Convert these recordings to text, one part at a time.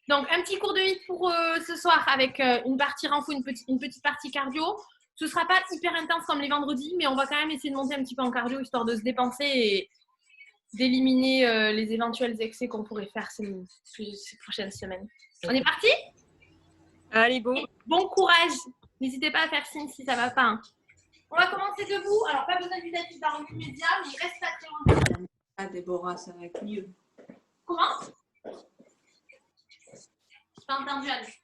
Donc, un petit cours de HIIT pour ce soir avec une partie renfo, une petite partie cardio. Ce ne sera pas hyper intense comme les vendredis, mais on va quand même essayer de monter un petit peu en cardio, histoire de se dépenser et d'éliminer les éventuels excès qu'on pourrait faire ces prochaines semaines. On est parti? Allez, bon. Bon courage. N'hésitez pas à faire signe si ça ne va pas. Hein. On va commencer debout. Alors, pas besoin du tapis dans l'immédiat, mais il reste pas très longtemps. Ah, Déborah, ça va être mieux. Comment? Je t'ai entendu, Alice.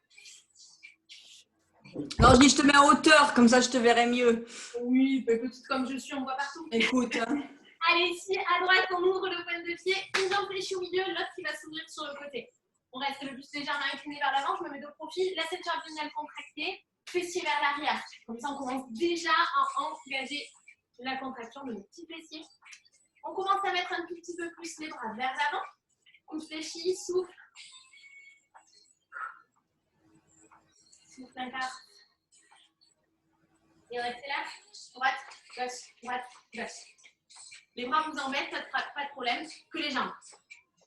Non, je dis, je te mets en hauteur, comme ça je te verrai mieux. Oui, petite comme je suis, on voit partout. Écoute. Allez, ici, à droite, on ouvre le point de pied, une jambe fléchie au milieu, l'autre qui va s'ouvrir sur le côté. On reste le plus légèrement incliné vers l'avant, je me mets de profil, la ceinture abdominale contractée, fessier vers l'arrière. Comme ça, on commence déjà à engager la contraction de nos petits fessiers. On commence à mettre un tout petit peu plus les bras vers l'avant. On fléchit, souffle. Souffle un quart. Et restez là. Droite, gauche, droite, gauche. Les bras vous embêtent, pas de problème, que les jambes.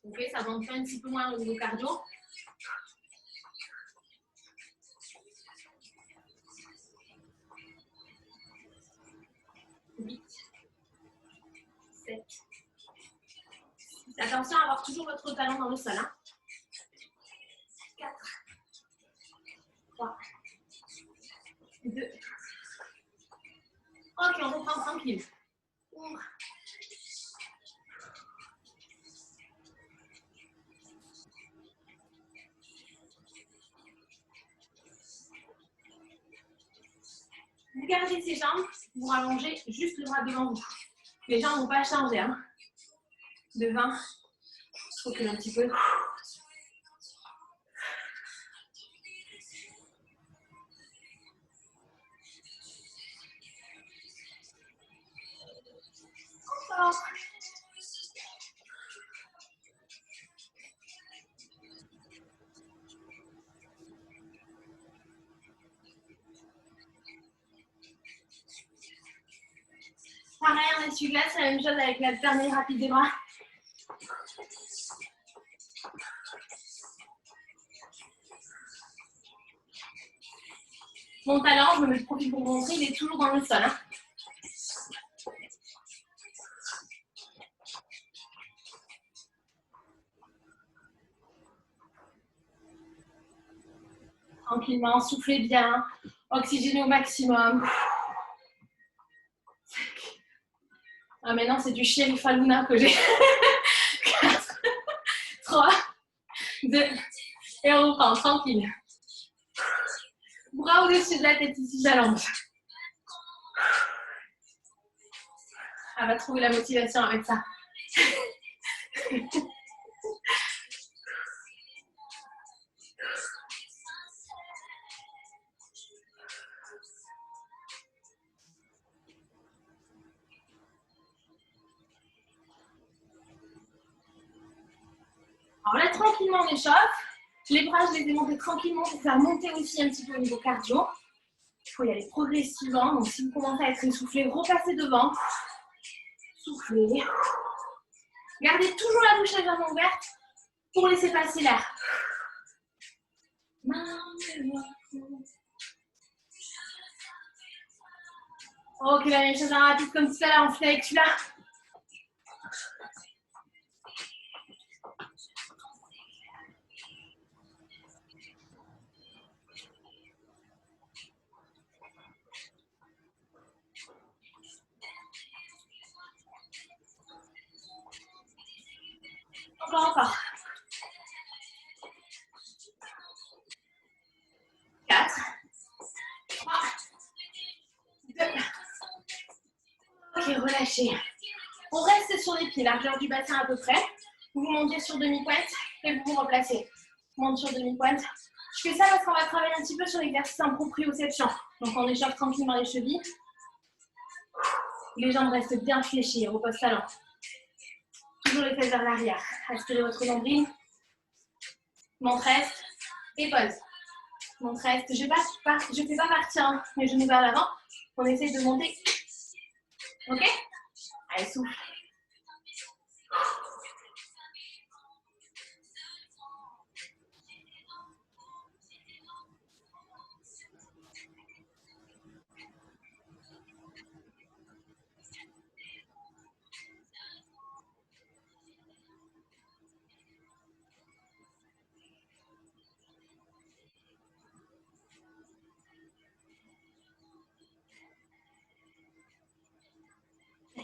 Ok, ça va en faire un petit peu moins au niveau cardio. Attention à avoir toujours votre talon dans le sol. Hein. 4, 3, 2. Ok, on reprend tranquille. Ouvre. Vous gardez ces jambes, vous rallongez juste le bras devant vous. Les jambes ne vont pas changer. Hein. Devant, je recule un petit peu. Encore. Pareil, en essuie-glace, c'est la même chose avec la dernière rapide des bras. Mon talon, je me mets de profil pour vous montrer, il est toujours dans le sol. Hein. Tranquillement, soufflez bien, oxygénez au maximum. Ah, maintenant, c'est du Sheriff Aluna que j'ai. 4, 3, 2, et on reprend, tranquille. Bras au-dessus de la tête ici, j'allonge. Elle va trouver la motivation avec ça. Alors là, tranquillement, on échauffe. Les bras, je les ai montés tranquillement pour faire monter aussi un petit peu au niveau cardio. Il faut y aller progressivement. Donc, si vous commencez à être essoufflé, repassez devant. Soufflez. Gardez toujours la bouche légèrement ouverte pour laisser passer l'air. Ok, la même chose en rapide comme tout à l'heure, on fait avec celui-là. Encore. 4, 3, 2. Ok, relâchez. On reste sur les pieds, largeur du bassin à peu près. Vous montez sur demi-pointe et vous vous replacez. Monte sur demi-pointe. Je fais ça parce qu'on va travailler un petit peu sur l'exercice en proprioception. Donc on échauffe tranquillement les chevilles. Les jambes restent bien fléchies, repose talon. Toujours les fesses vers l'arrière. Aspirez votre nombril. Monte reste et pause. Monte reste. Je ne fais pas partir mes genoux vers l'avant. On essaie de monter. Ok? Allez, souffle.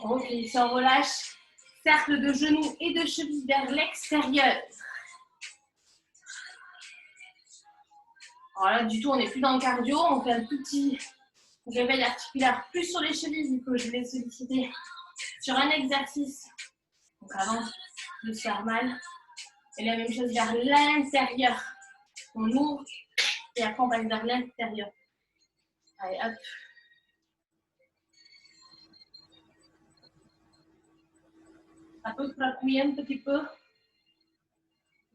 Ok, ici on relâche. Cercle de genoux et de chevilles vers l'extérieur. Alors là, du tout, on n'est plus dans le cardio. On fait un tout petit réveil articulaire plus sur les chevilles, vu que je vais solliciter sur un exercice. Donc avant de se faire mal. Et la même chose vers l'intérieur. On ouvre et après on passe vers l'intérieur. Allez, hop. Ça peut frapouiller un petit peu.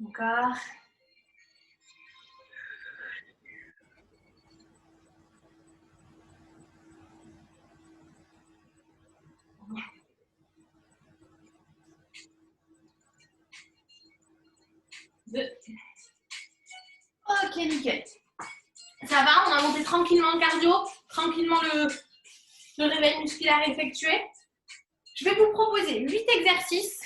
Encore. Deux. Ok, nickel. Ça va, on a monté tranquillement le cardio, tranquillement le réveil musculaire effectué. Je vais vous proposer 8 exercices.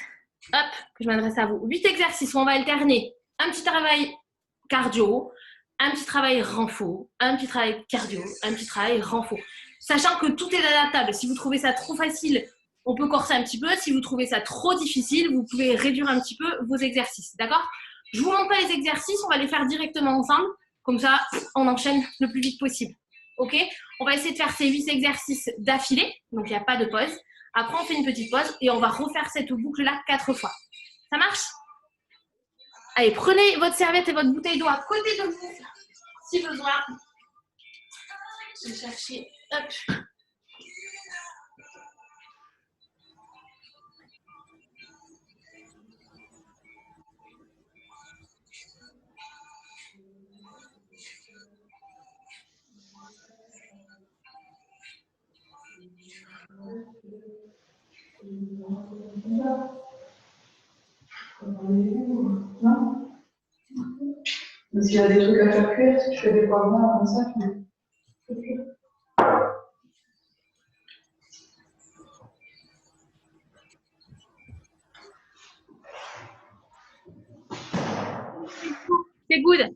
Hop, que je m'adresse à vous. 8 exercices où on va alterner un petit travail cardio, un petit travail renfo, un petit travail cardio, un petit travail renfo. Sachant que tout est adaptable. Si vous trouvez ça trop facile, on peut corser un petit peu. Si vous trouvez ça trop difficile, vous pouvez réduire un petit peu vos exercices. D'accord? Je ne vous montre pas les exercices, on va les faire directement ensemble. Comme ça, on enchaîne le plus vite possible. Ok? On va essayer de faire ces 8 exercices d'affilée. Donc, il n'y a pas de pause. Après, on fait une petite pause et on va refaire cette boucle-là 4 fois. Ça marche? Allez, prenez votre serviette et votre bouteille d'eau à côté de vous, si besoin. Je vais chercher. Hop. Mais s'il y a des trucs à faire cuire, si je fais des poivrons comme ça, C'est good.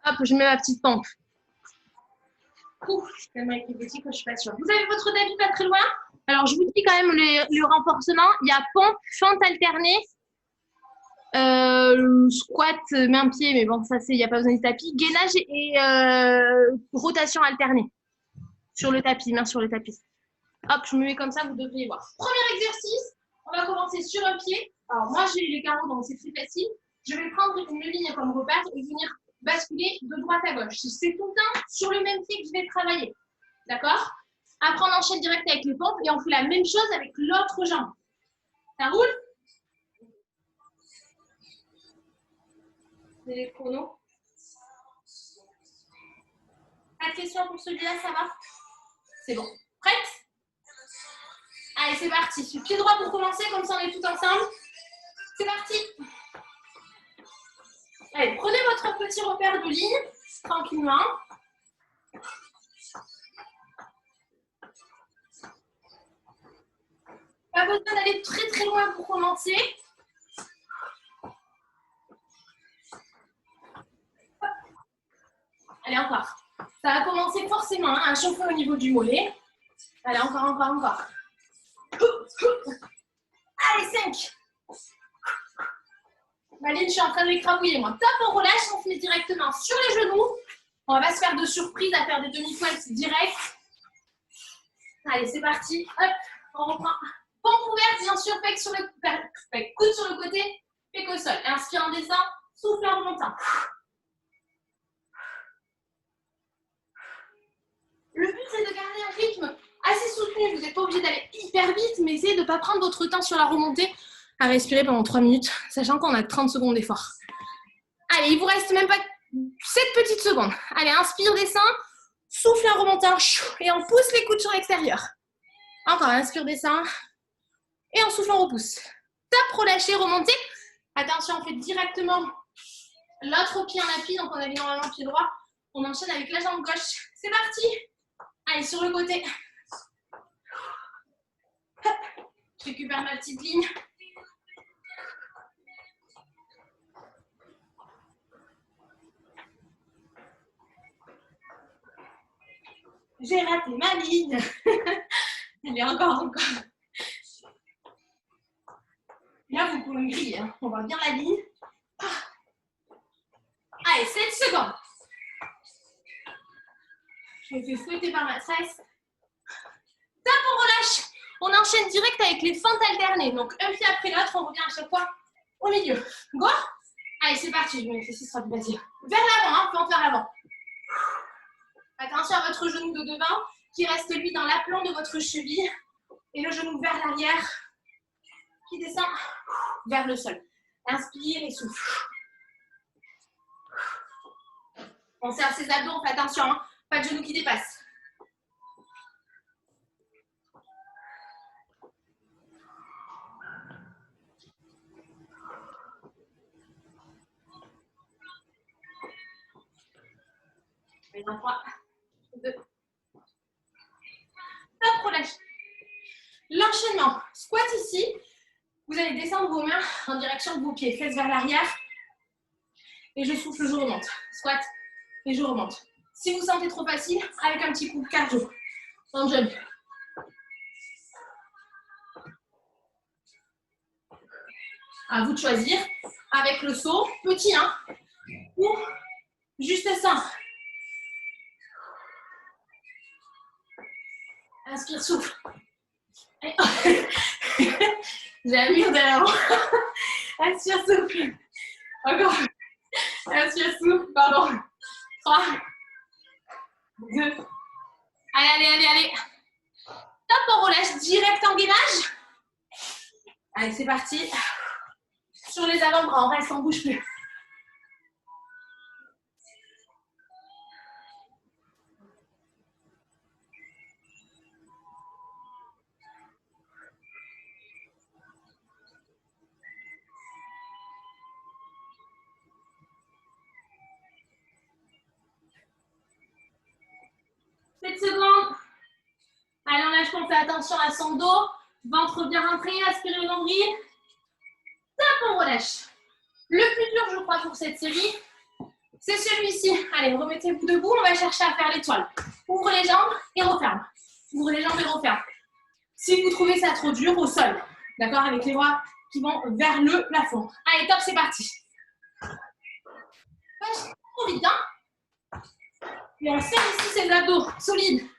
Hop, je mets ma petite pompe. Ouf, je suis tellement épileptique que je suis pas sûre. Vous avez votre tapis pas très loin? Alors, je vous dis quand même le renforcement. Il y a pompe, fente alternée, squat, main-pied, mais bon, ça, il n'y a pas besoin de tapis. Gainage et rotation alternée sur le tapis, main sur le tapis. Hop, je me mets comme ça, vous devriez voir. Premier exercice, on va commencer sur un pied. Alors, moi, j'ai les carreaux, donc c'est très facile. Je vais prendre une ligne comme repère et venir basculer de droite à gauche. C'est tout le temps sur le même pied que je vais travailler. D'accord? Après, on enchaîne direct avec les pompes et on fait la même chose avec l'autre jambe. Ça roule? C'est les chronos. Pas de questions pour celui-là, ça va? C'est bon. Prête? Allez, c'est parti. Pied droit pour commencer, comme ça on est tout ensemble. C'est parti. Allez, prenez votre petit repère de ligne, tranquillement. Pas besoin d'aller très très loin pour commencer. Allez, encore. Ça va commencer forcément à chauffer au niveau du mollet. Allez, encore. Allez, 5. Maline, je suis en train de l'écrabouiller, moi. Top, on relâche, on se met directement sur les genoux. On va pas se faire de surprise à faire des demi-poils direct. Allez, c'est parti. Hop, on reprend. Pompe ouverte, bien sûr, coude sur le côté, pec au sol. Inspire en descend, souffle en remontant. Le but, c'est de garder un rythme assez soutenu. Vous n'êtes pas obligé d'aller hyper vite, mais essayez de ne pas prendre votre temps sur la remontée à respirer pendant 3 minutes, sachant qu'on a 30 secondes d'effort. Allez, il vous reste même pas 7 petites secondes. Allez, inspire, descend, souffle en remontant et on pousse les coudes sur l'extérieur. Encore, inspire, descend et on souffle, on repousse. Top, relâchez, remontez. Attention, on fait directement l'autre pied en appui, donc on avait normalement le pied droit. On enchaîne avec la jambe gauche. C'est parti. Allez, sur le côté. Hop. Je récupère ma petite ligne. J'ai raté ma ligne. Allez, encore. Là, vous pouvez me griller, hein. On voit bien la ligne. Allez, 7 secondes. Je me fais fouetter par ma tresse. Top, on relâche. On enchaîne direct avec les fentes alternées. Donc, un pied après l'autre, on revient à chaque fois au milieu. Go. Allez, c'est parti. Je me fais 6 fois plus facile. Vers l'avant, hein, fente vers l'avant. Attention à votre genou de devant qui reste, lui, dans l'aplomb de votre cheville. Et le genou vers l'arrière qui descend vers le sol. Inspire et souffle. On serre ses abdos, on fait attention, hein. Pas de genoux qui dépassent. Dans 3, 2. Top, relâche. L'enchaînement. Squat ici. Vous allez descendre vos mains en direction de vos pieds. Fesses vers l'arrière. Et je souffle, je remonte. Squat. Et je remonte. Si vous sentez trop facile, avec un petit coup de cardio. On jump. À vous de choisir. Avec le saut, petit, hein. Ou juste ça. Inspire, souffle. J'ai un mur derrière moi. Inspire, souffle. Encore. Inspire, souffle. Pardon. 3, 2. Allez. Top, on relâche direct en gainage. Allez, c'est parti. Sur les avant-bras, on reste, on ne bouge plus. Secondes. Allez, on lâche, on fait attention à son dos. Ventre bien rentré, aspirez le nombril. Top, on relâche. Le plus dur, je crois, pour cette série, c'est celui-ci. Allez, remettez-vous debout, on va chercher à faire l'étoile. Ouvre les jambes et referme. Ouvre les jambes et referme. Si vous trouvez ça trop dur, au sol. D'accord, avec les bras qui vont vers le plafond. Allez, top, c'est parti. Pas trop vite, hein. Et on serre ici ses abdos, solides.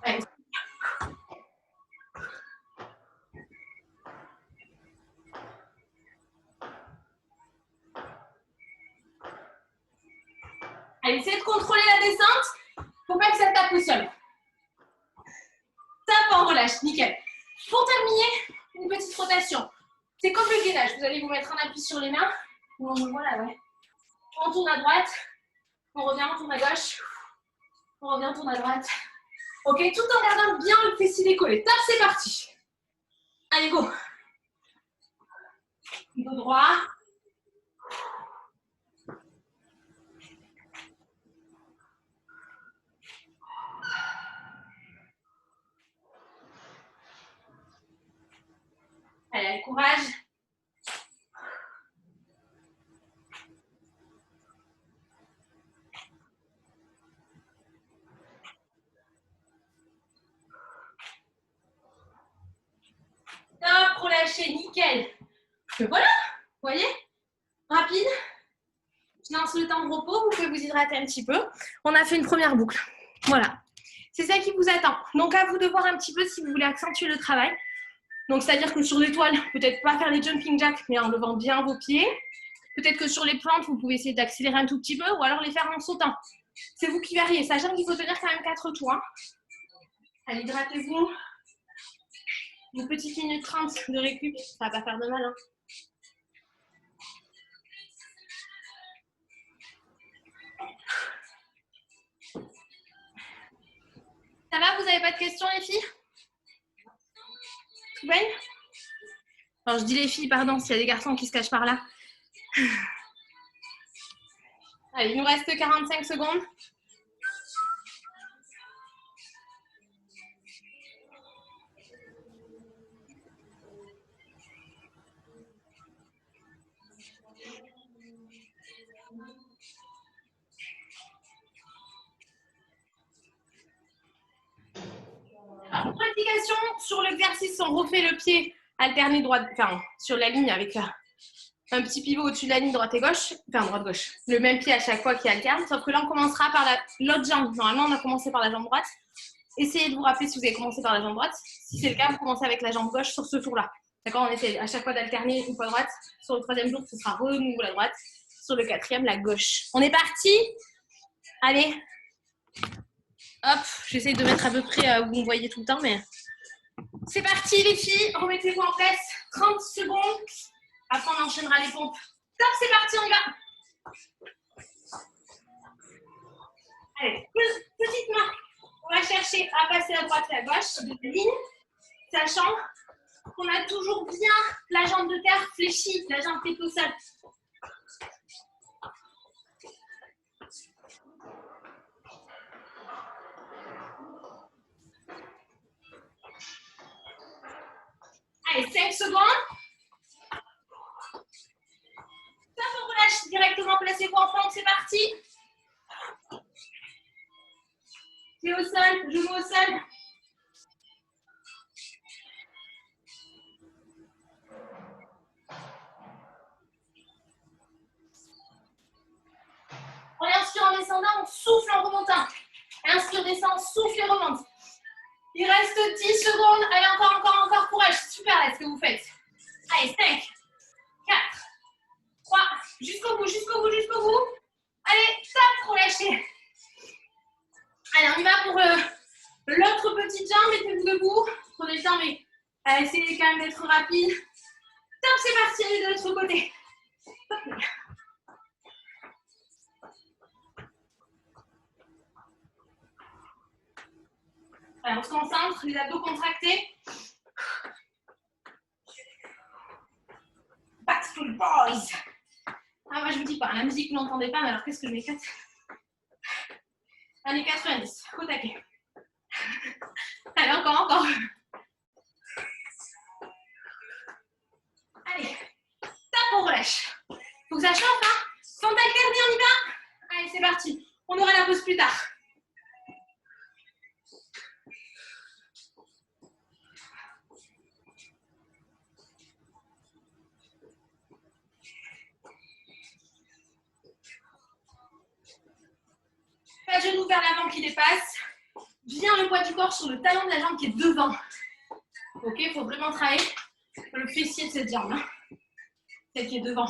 Allez. Allez, essayez de contrôler la descente. Faut pas que ça tape au sol. Tape, on relâche, nickel. Pour terminer, une petite rotation. C'est comme le gainage. Vous allez vous mettre un appui sur les mains. Voilà, ouais. On tourne à droite. On revient, on tourne à gauche. On revient, on tourne à droite. Ok, tout en gardant bien le fessier décollé. Top, c'est parti. Allez, go. Dos droit. Allez, courage. Top, relâchez, nickel. Et voilà, vous voyez, rapide. Je lance le temps de repos, vous pouvez vous hydrater un petit peu. On a fait une première boucle. Voilà, c'est ça qui vous attend. Donc à vous de voir un petit peu si vous voulez accentuer le travail. Donc c'est-à-dire que sur l'étoile, peut-être pas faire les jumping jacks, mais en levant bien vos pieds. Peut-être que sur les plantes, vous pouvez essayer d'accélérer un tout petit peu ou alors les faire en sautant. C'est vous qui variez, sachant qu'il faut tenir quand même 4 tours. Hein. Allez, hydratez-vous. Une petite minute 30 de récup, ça va pas faire de mal. Hein. Ça va, vous n'avez pas de questions, les filles? Tout bien? Alors, je dis les filles, pardon, s'il y a des garçons qui se cachent par là. Allez, il nous reste 45 secondes. sur l'exercice, on refait le pied alterné droite, enfin sur la ligne avec un petit pivot au-dessus de la ligne droite et gauche, enfin droite-gauche, le même pied à chaque fois qui alterne, sauf que là on commencera par l'autre jambe. Normalement on a commencé par la jambe droite. Essayez de vous rappeler si vous avez commencé par la jambe droite. Si c'est le cas, vous commencez avec la jambe gauche sur ce tour-là. D'accord, on essaie à chaque fois d'alterner une fois droite. Sur le troisième jour, ce sera renouveau la droite. Sur le quatrième, la gauche. On est parti. Allez. Hop, j'essaye de mettre à peu près où vous me voyez tout le temps, mais... C'est parti les filles, remettez-vous en place. 30 secondes. Après, on enchaînera les pompes. Top, c'est parti, on y va. Allez, petite marque. On va chercher à passer à droite et à gauche de la ligne, sachant qu'on a toujours bien la jambe de terre fléchie, la jambe qui est au sol. Allez, 5 secondes. Ça, on relâche directement, placez-vous en fente, c'est parti. Pied au sol, genou au sol. On inspire en descendant, on souffle en remontant. Inspire, descend, souffle et remonte. Il reste 10 secondes. Allez, encore, courage. Super, là, ce que vous faites. Allez, 5, 4, 3, jusqu'au bout. Allez, top, relâchez. Allez, on y va pour l'autre petite jambe. Mettez-vous debout. Prenez le temps, mais essayez quand même d'être rapide. Top, c'est parti, allez de l'autre côté. Top. Alors, on se concentre, les abdos contractés. Backstreet Boys. Ah, moi, je vous dis pas, la musique, vous n'entendez pas, mais alors qu'est-ce que je m'éclate. Années 90, au taquet. Allez, encore. Allez, tape, on relâche. Faut que ça chauffe, hein. Fente alternée, on y va. Allez, c'est parti. On aura la pause plus tard. Pas de genou vers l'avant qui dépasse. Bien le poids du corps sur le talon de la jambe qui est devant. Ok, il faut vraiment travailler le fessier de cette jambe. Hein. Celle qui est devant.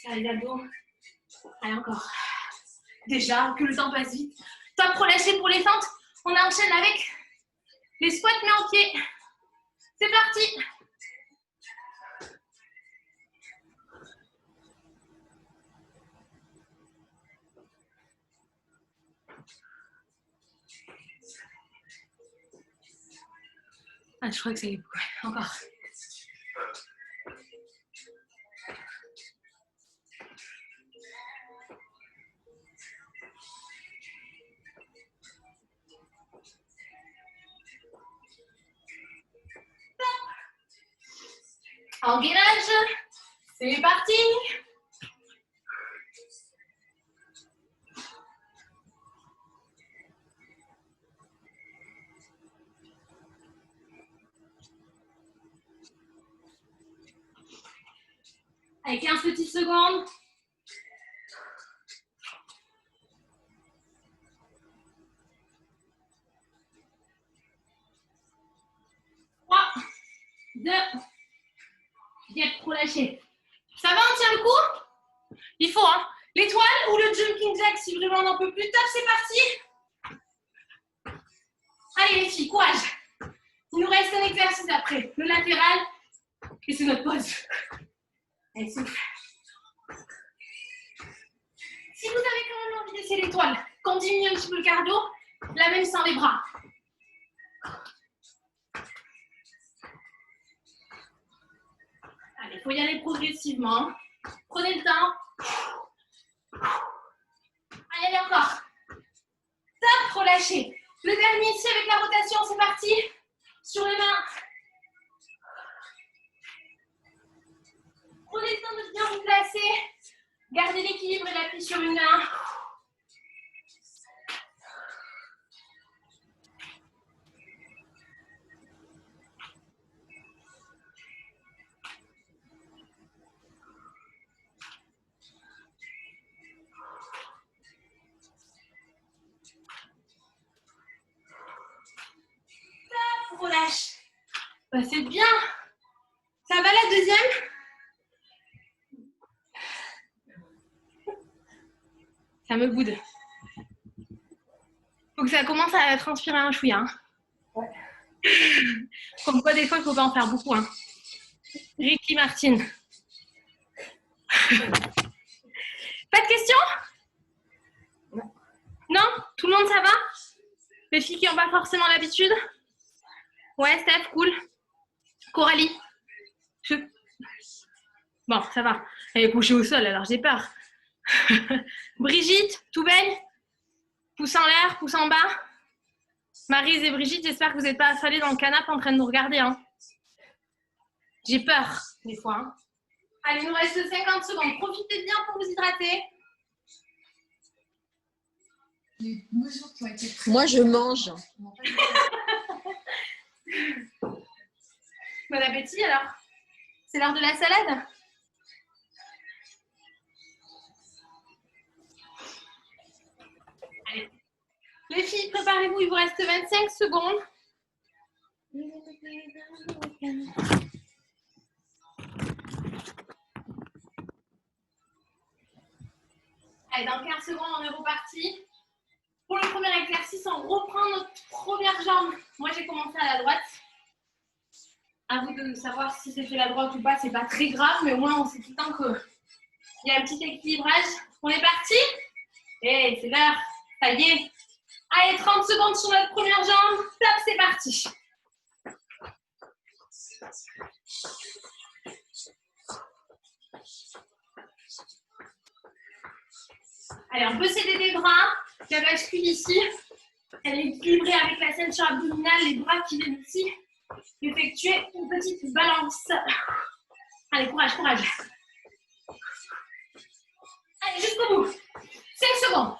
Ça, les abdos. Allez, encore. Déjà, que le temps passe vite. Top, relâché pour les fentes. On enchaîne avec les squats mains en pied. C'est parti. Ah, je crois que ça y est. Encore. Engagage. C'est parti. Allez, 15 petites secondes. Trois, deux, bien relâché. Ça va, on tient le coup? Il faut, hein. L'étoile ou le jumping jack si vraiment on n'en peut plus. Top, c'est parti. Allez les filles, courage. Il nous reste un exercice après. Le latéral. Et c'est notre pause. Allez, souffle. Si vous avez quand même envie d'essayer l'étoile, qu'on diminue un petit peu le cardio, la même sans les bras. Allez, il faut y aller progressivement. Prenez le temps. Allez, encore. Top, relâchez. Le dernier ici avec la rotation, c'est parti. Sur les mains. Prenez le temps de bien vous placer. Gardez l'équilibre et l'appui sur une main. relâche. Bah, c'est bien. Ça va la deuxième? Ça me boude. Faut que ça commence à transpirer un chouïa. Hein. Ouais. Comme quoi, des fois, il faut pas en faire beaucoup. Hein. Ricky Martin. Pas de questions? Non. Non? Tout le monde, ça va? Les filles qui n'ont pas forcément l'habitude? Ouais, Steph, cool. Coralie? Bon, ça va. Elle est couchée au sol, alors j'ai peur. Brigitte, tout belle? Pouce en l'air, pouce en bas. Maryse et Brigitte, j'espère que vous n'êtes pas affalées dans le canapé en train de nous regarder. Hein. J'ai peur, des fois. Hein. Allez, il nous reste 50 secondes. Profitez bien pour vous hydrater. Les mesures qui ont été prises. Moi, je mange. Bon appétit alors. C'est l'heure de la salade. Allez. Les filles, préparez-vous, il vous reste 25 secondes. Allez, dans 15 secondes, on est reparti. Pour le premier exercice, on reprend notre première jambe. Moi, j'ai commencé à la droite. À vous de savoir si c'était la droite ou pas, c'est pas très grave, mais au moins on sait tout le temps qu'il y a un petit équilibrage. On est parti? Et c'est l'heure. Ça y est. Allez, 30 secondes sur notre première jambe. Top, c'est parti. Allez, on peut s'aider des bras. La bascule ici, elle est équilibrée avec la ceinture abdominale, les bras qui viennent ici. Effectuer une petite balance. Allez, courage, courage. Allez, jusqu'au bout. 5 secondes.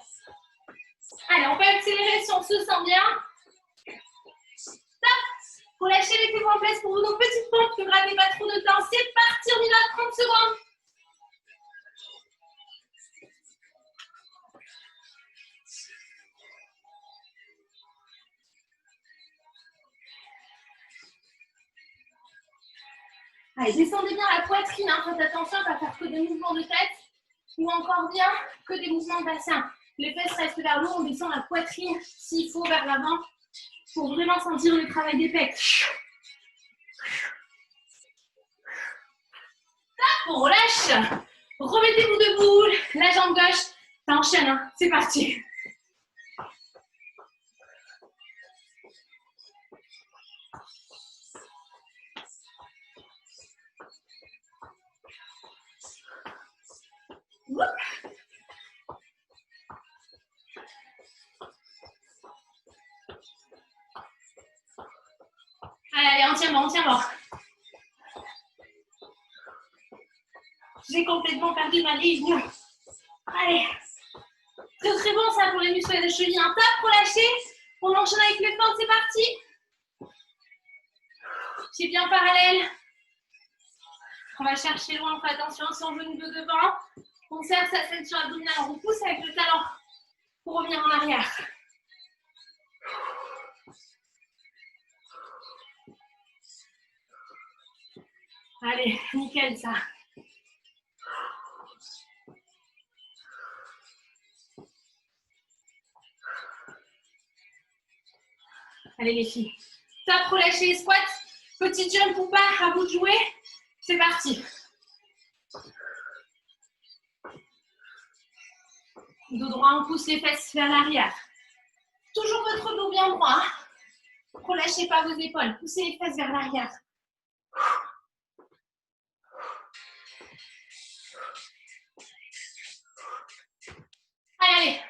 Allez, on peut accélérer si on se sent bien. Top. Relâchez les coups en place pour nos petites pompes. Ne gratez pas trop de temps. C'est parti, on y va, 30 secondes. Allez, descendez bien la poitrine, hein. Faites attention à ne pas faire que des mouvements de tête ou encore bien que des mouvements de bassin. Les fesses restent vers le haut, on descend la poitrine s'il faut vers l'avant pour vraiment sentir le travail des pecs. On relâche. Remettez-vous debout, la jambe gauche, ça enchaîne, hein. C'est parti. Allez, on tient bon, on tient bon. J'ai complètement perdu ma ligne. Allez. Très très bon ça pour les muscles des chevilles. Un tap, relâché. On enchaîne avec les fentes, c'est parti. Pieds bien parallèles. On va chercher loin, on fait attention si on genou de devant. On serre sa ceinture abdominale, on repousse avec le talon pour revenir en arrière. Allez, nickel ça. Allez les filles. Top, relâchez, squat. Petit jump ou pas, à vous de jouer. C'est parti. Dos droit, on pousse les fesses vers l'arrière. Toujours votre dos bien droit. Relâchez pas vos épaules. Poussez les fesses vers l'arrière. Allez, allez.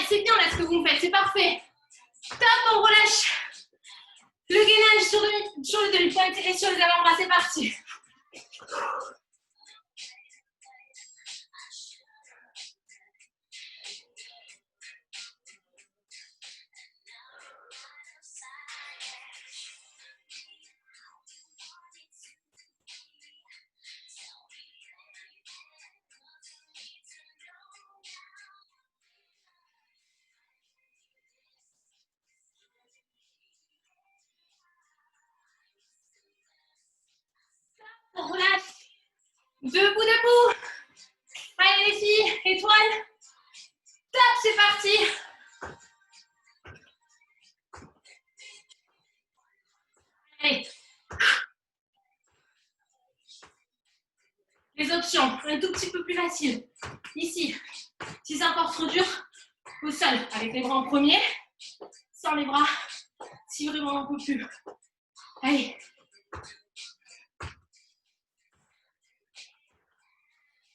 C'est bien là ce que vous me faites, c'est parfait. Top, on relâche. Le gainage sur le demi-pointe et sur les avant-bras, c'est parti. Debout, debout. Allez les filles, étoile. Top, c'est parti. Allez. Les options, un tout petit peu plus facile. Ici, si c'est encore trop dur, au sol, avec les bras en premier, sans les bras, si vraiment on n'en peut plus. Allez.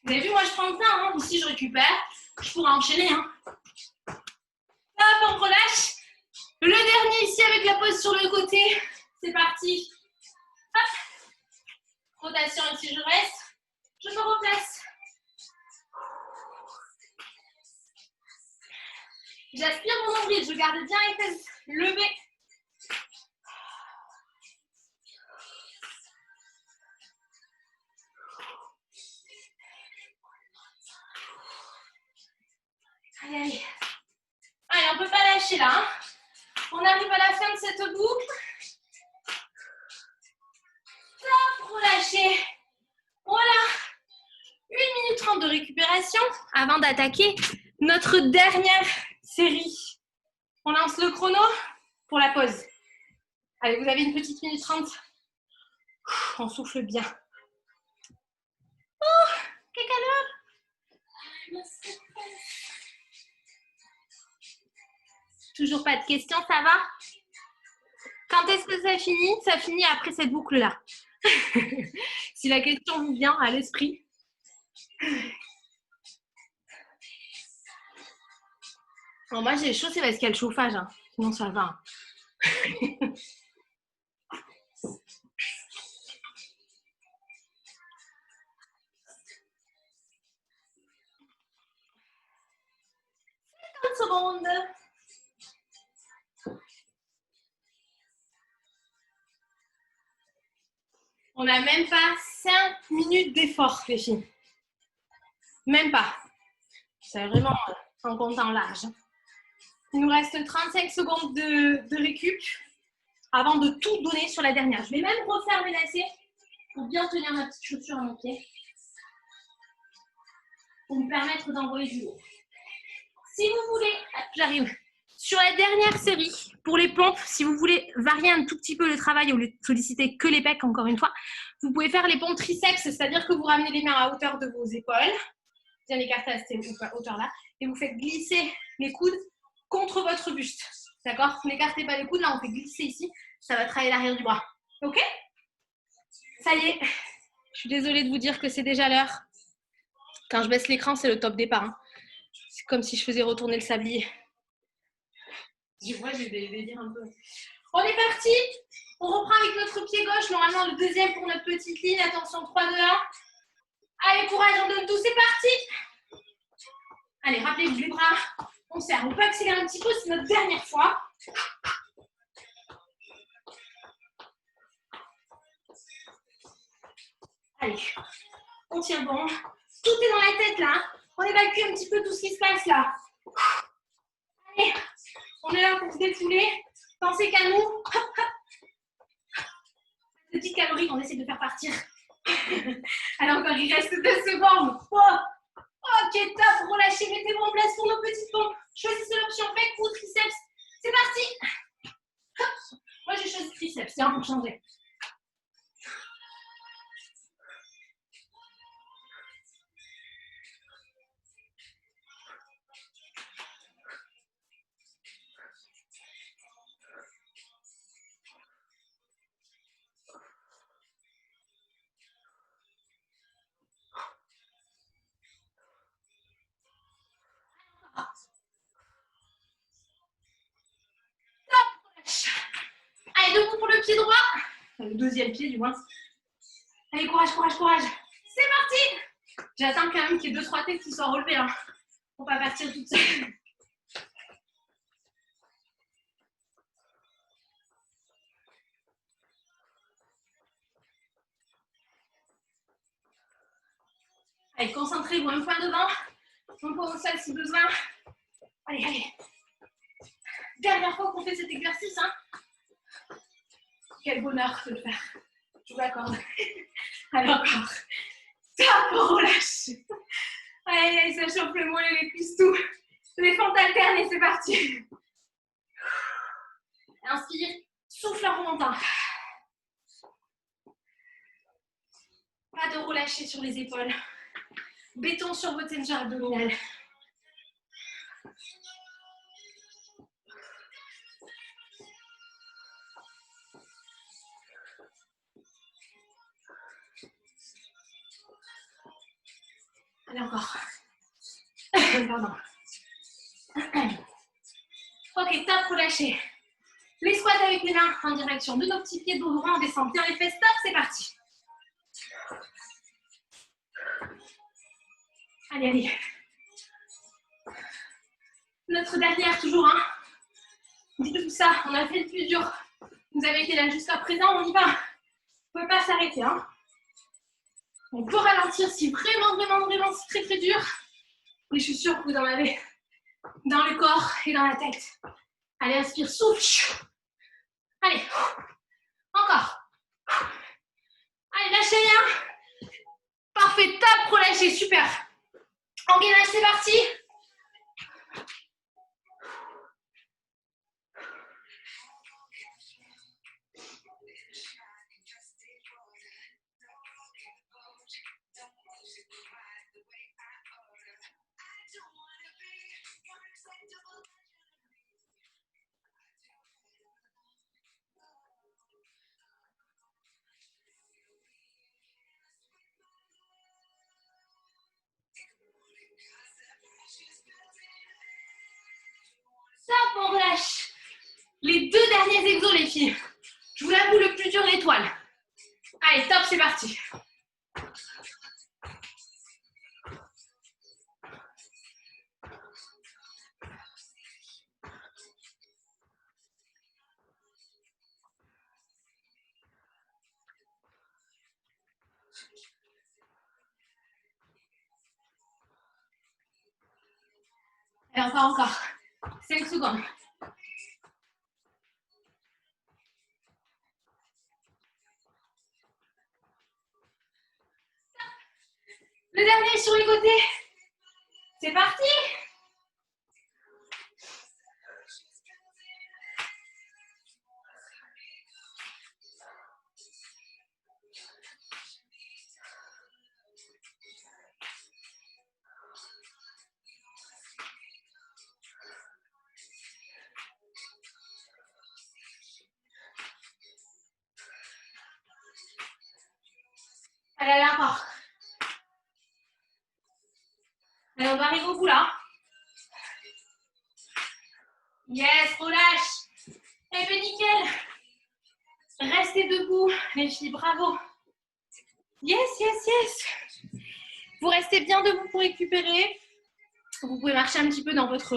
Vous avez vu, moi je prends le temps, hein. Ici je récupère, je pourrais enchaîner. Hein. Hop, on relâche. Le dernier ici avec la pose sur le côté. C'est parti. Hop. Rotation ici, je reste. Je me replace. J'aspire mon nombril, je garde bien les fesses levées. Allez, allez. Allez, on ne peut pas lâcher là. Hein. On arrive à la fin de cette boucle. Hop, relâchez. Voilà. 1 minute 30 de récupération avant d'attaquer notre dernière série. On lance le chrono pour la pause. Allez, vous avez une petite minute 30. On souffle bien. Oh, quelle caleur! Toujours pas de questions, ça va? Quand est-ce que ça finit? Ça finit après cette boucle-là. Si la question vous vient à l'esprit. Bon, moi, j'ai chaud, c'est parce qu'il y a le chauffage. Hein. Sinon, ça va. Secondes. On n'a même pas 5 minutes d'effort, les filles. Même pas. C'est vraiment en comptant large. Il nous reste 35 secondes de récup avant de tout donner sur la dernière. Je vais même refaire mes lacets pour bien tenir ma petite chaussure à mon pied. Pour me permettre d'envoyer du lourd. Si vous voulez, j'arrive. Sur la dernière série, pour les pompes, si vous voulez varier un tout petit peu le travail au lieu de solliciter que les pecs, encore une fois, vous pouvez faire les pompes triceps, c'est-à-dire que vous ramenez les mains à hauteur de vos épaules, bien écartées à cette hauteur-là, et vous faites glisser les coudes contre votre buste. D'accord? Vous n'écartez pas les coudes, là on fait glisser ici, ça va travailler l'arrière du bras. Ok? Ça y est, je suis désolée de vous dire que c'est déjà l'heure. Quand je baisse l'écran, c'est le top départ. Hein. C'est comme si je faisais retourner le sablier. Moi, j'ai des délires un peu. On est parti. On reprend avec notre pied gauche. Normalement, le deuxième pour notre petite ligne. Attention, 3, 2, 1. Allez, courage, on donne tout. C'est parti. Allez, rappelez-vous les bras. On serre. On peut accélérer un petit peu. C'est notre dernière fois. Allez, on tient bon. Tout est dans la tête, là. On évacue un petit peu tout ce qui se passe, là. Allez. On est là pour se défouler. Pensez qu'à nous. Hop, hop. Petite calorie qu'on essaie de faire partir. Alors encore, il reste 2 secondes. Oh. Ok, top. Relâchez, mettez-vous en place pour nos petites pompes. Choisissez l'option pec ou triceps. C'est parti. Hop. Moi, j'ai choisi triceps. Tiens, pour changer. Allez, debout pour le pied droit. Le deuxième pied, du moins. Allez, courage, courage, courage. C'est parti. J'attends quand même qu'il y ait 2-3 têtes qui soient relevées. Hein, pour pas partir toute seule. Allez, concentrez-vous. Un point devant. Un point au sol si besoin. Allez, allez. Dernière fois qu'on fait cet exercice. Hein. Quel bonheur de le faire. Je vous l'accorde. Allez, encore. Top, relâche. Allez, allez, ça chauffe le mollet, les cuisses, tout. Les fentes alternées, c'est parti. Inspire, souffle en remontant. Pas de relâcher sur les épaules. Béton sur vos tensions abdominales. Allez, encore. Pardon. Ok, top, relâchez. Les squats avec les mains en direction de nos petits pieds, dos droit, on descend bien les fesses, top, c'est parti. Allez, allez. Notre dernière, toujours, hein. Dites tout ça, on a fait le plus dur. Vous avez été là jusqu'à présent, on y va. On ne peut pas s'arrêter, hein. On peut ralentir si vraiment, vraiment, vraiment c'est très, très dur. Mais je suis sûre que vous en avez dans le corps et dans la tête. Allez, inspire, souffle. Allez, encore. Allez, lâchez rien. Parfait, top, relâchez, super. En gainage, c'est parti. Top, on relâche. Les deux derniers exos, les filles. Je vous l'avoue, le plus dur, l'étoile. Allez, top, c'est parti. Et encore. 5 secondes. Le dernier sur les côtés. C'est parti. Allez, allez, encore. Allez, on va arriver au bout là. Yes, relâche. Eh bien, nickel. Restez debout, les filles, bravo. Yes, yes, yes. Vous restez bien debout pour récupérer. Vous pouvez marcher un petit peu dans votre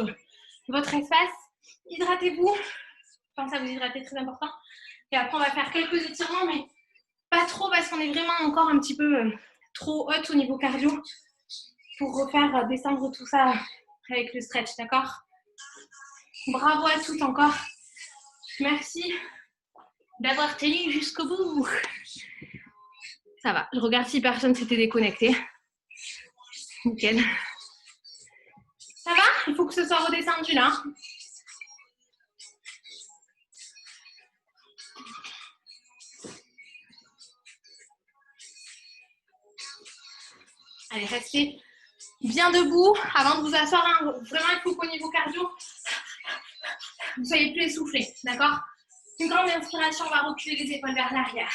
espace. Hydratez-vous. Pensez à vous hydrater, très important. Et après, on va faire quelques étirements, mais pas trop parce qu'on est vraiment encore un petit peu trop haute au niveau cardio pour refaire descendre tout ça avec le stretch, d'accord? Bravo à toutes encore. Merci d'avoir tenu jusqu'au bout. Ça va, je regarde si personne s'était déconnecté. Nickel. Ça va? Il faut que ce soit redescendu là. Allez, restez bien debout avant de vous asseoir. Hein. Vraiment, il faut qu'au niveau cardio, vous soyez plus essoufflé, d'accord? Une grande inspiration, on va reculer les épaules vers l'arrière.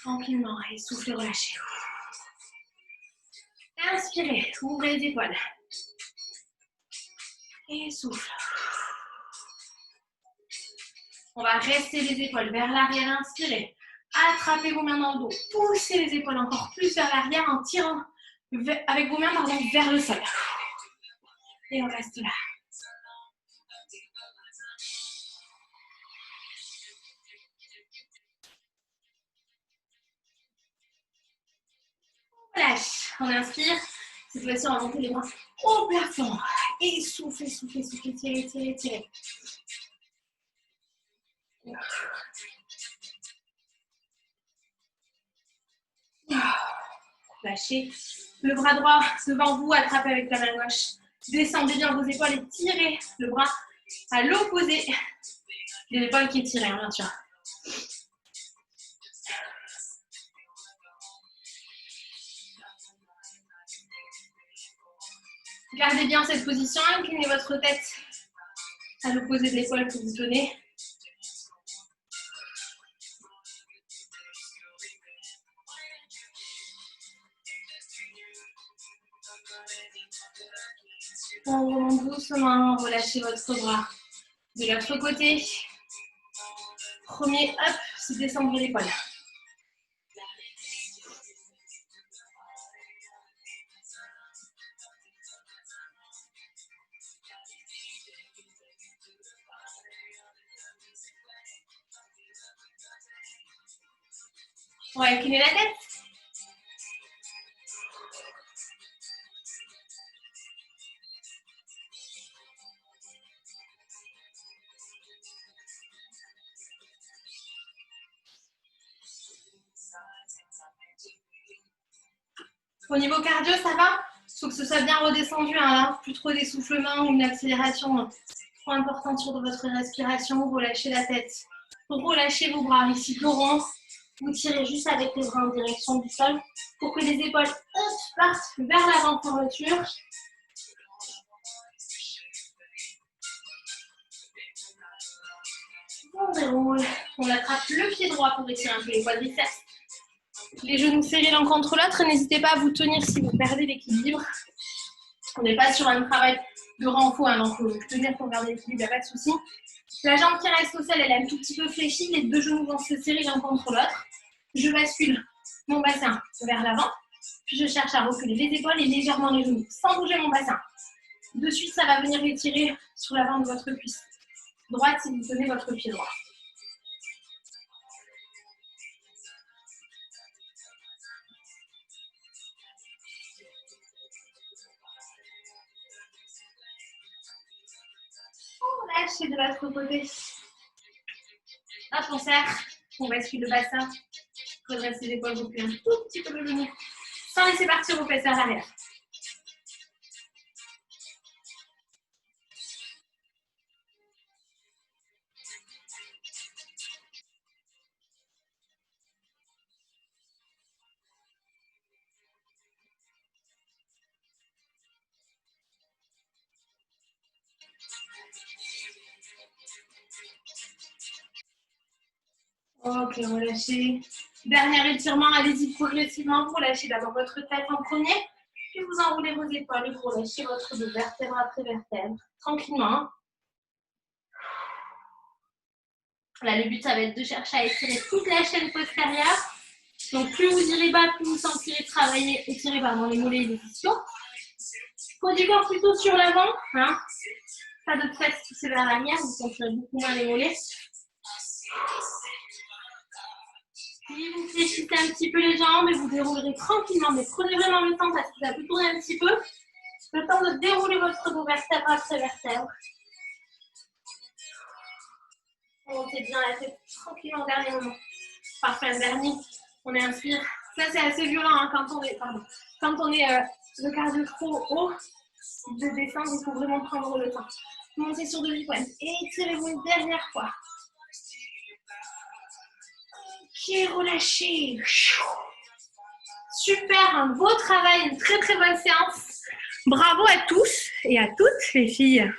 Tranquillement, et soufflez, relâchez. Inspirez, ouvrez les épaules. Et souffle. On va rester les épaules vers l'arrière, inspirez. Attrapez vos mains dans le dos. Poussez les épaules encore plus vers l'arrière en tirant avec vos mains vers le sol. Et on reste là. Lâche. On inspire. Cette fois-ci, on va monter les bras au plafond. Et soufflez, soufflez, soufflez. Tirez, tirez, tirez. Lâchez le bras droit devant vous, attrapez avec la main gauche. Descendez bien vos épaules et tirez le bras à l'opposé des épaules qui tirent, bien sûr. Gardez bien cette position, inclinez votre tête à l'opposé de l'épaule que vous tenez. On remonte doucement, relâchez votre bras. De l'autre côté, premier, hop, c'est descendre l'épaule. On va incliner la tête. Au niveau cardio, ça va? Il faut que ce soit bien redescendu, hein, plus trop d'essoufflement ou une accélération trop importante sur votre respiration. Relâchez la tête. Relâchez vos bras. Ici, dos rond. Vous tirez juste avec les bras en direction du sol pour que les épaules partent vers l'avant fermeture. On déroule. On attrape le pied droit pour étirer un peu les quadriceps. Les genoux serrés l'un contre l'autre. N'hésitez pas à vous tenir si vous perdez l'équilibre. On n'est pas sur un travail de renfort, hein, donc il faut tenir pour garder l'équilibre, il n'y a pas de souci. La jambe qui reste au sol, elle est un tout petit peu fléchie. Les deux genoux vont se serrer l'un contre l'autre. Je bascule mon bassin vers l'avant. Puis je cherche à reculer les épaules et légèrement les genoux, sans bouger mon bassin. De suite, ça va venir étirer sur l'avant de votre cuisse droite si vous tenez votre pied droit. On lâche de l'autre côté. Hop, on serre. On bascule le bassin. Redresse les épaules, vous un tout petit peu le genou. Sans laisser partir vos fesses à l'arrière. Ok, relâchez. Dernier étirement, allez-y progressivement. Relâchez d'abord votre tête en premier, puis vous enroulez vos épaules et vous relâchez votre dos vertèbre après vertèbre. Tranquillement. Là, le but, ça va être de chercher à étirer toute la chaîne postérieure. Donc, plus vous irez bas, plus vous sentirez étirer les mollets et les ischios. Poids du corps plutôt sur l'avant. Hein. Pas de fesses poussées vers l'arrière, vous sentirez beaucoup moins les mollets. Puis vous fléchissez un petit peu les jambes et vous déroulerez tranquillement. Mais prenez vraiment le temps parce que ça peut tourner un petit peu. Le temps de dérouler votre dos vertèbre après vertèbre. Montez bien la tête tranquillement au dernier moment. Parfait, le dernier. On inspire. Ça, c'est assez violent hein, quand on est, le cardio trop haut. De descendre, il faut vraiment prendre le temps. Montez sur demi-pointe. Et étirez-vous une dernière fois. Ok, relâchez. Super, un beau travail, une très très bonne séance. Bravo à tous et à toutes les filles.